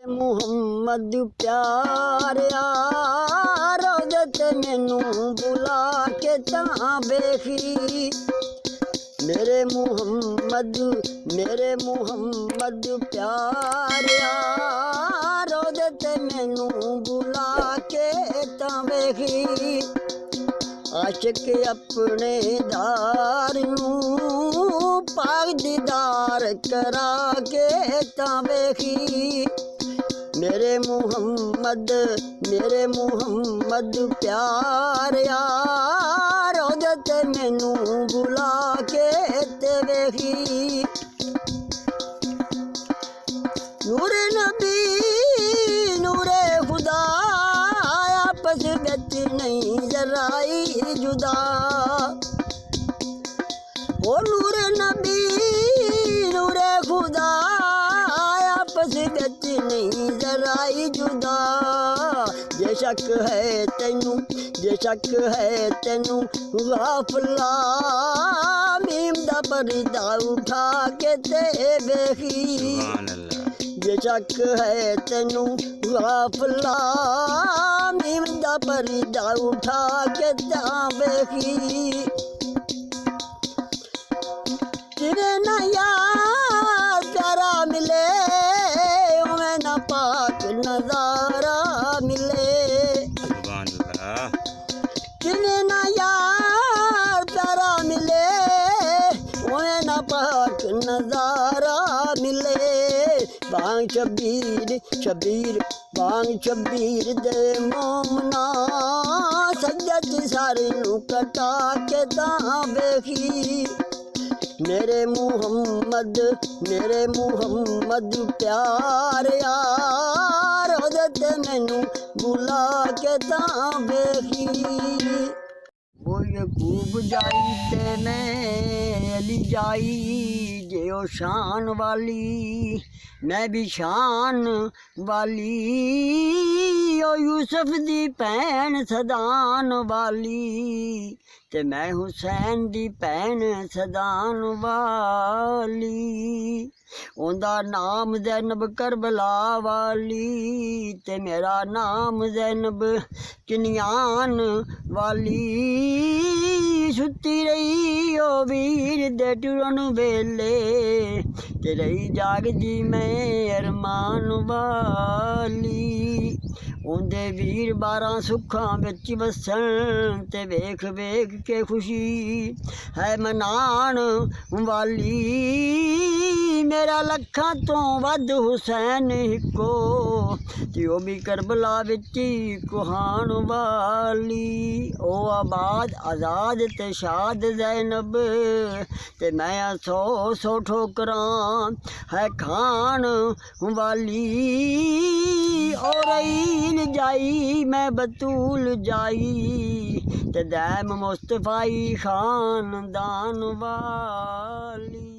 मुहम्मद प्यारिया रोज़त मैनू बुला के तां बेखी मेरे मुहम्मद प्यारिया रोज़त मैनू बुला के तां बेखी आशिक अपने दार नूं पाक दीदार करा के तां बेखी मेरे मुहम्मद प्यारिया रोज़त मैनू बुला के ते वेखी नूरे नबी नूरे खुदा आपस बिच नहीं जराई जुदा ओ नूरे नबी नूरे खुदा आपस बिच नहीं जराई जुदा जे शक है तेनू गाफला मीम दा पर्दा उठा के ते वेखी जे शक है तेनू गाफला मीम दा पर्दा उठा के तां वेखी तेरे ना यार प्यारा मिले उमें ना पाक नजारा मिले तेरे ना यार प्यारा मिले उमें ना पाक नजारा मिले बांग शबीर दे मोमना सज्जत सारे नू कटा के तां वेखी मेरे मुहम्मद प्यारिया रोज़त मैनू बुला के तां वेखी वो यकूब जाई ते मैं अली जाई जे ओ शान वाली मैं भी शान वाली ओ यूसुफ दी भैन सदान वाली ते मैं हुसैन दी भैन सदान वाली उंदा नाम ज़ैनब करबला वाली ते मेरा नाम ज़ैनब किनियान वाली सुती रही ओ वीर दे टुरन वेले ते रही जागदी मैं अरमान वाली उंदे वीर 12 सुखां विच वसन ते वेख के खुशी है मनान वाली मेरा लखां तो वध हुसैन हिको ते ओ भी करबला विच कुहान वाली ओ आज़ाद ते शाद ज़ैनब ते मैं 100 ठोकरां है खान वाली और जाई मैं बतूल जाई ते दैम मुस्तफाई खानदान वाली।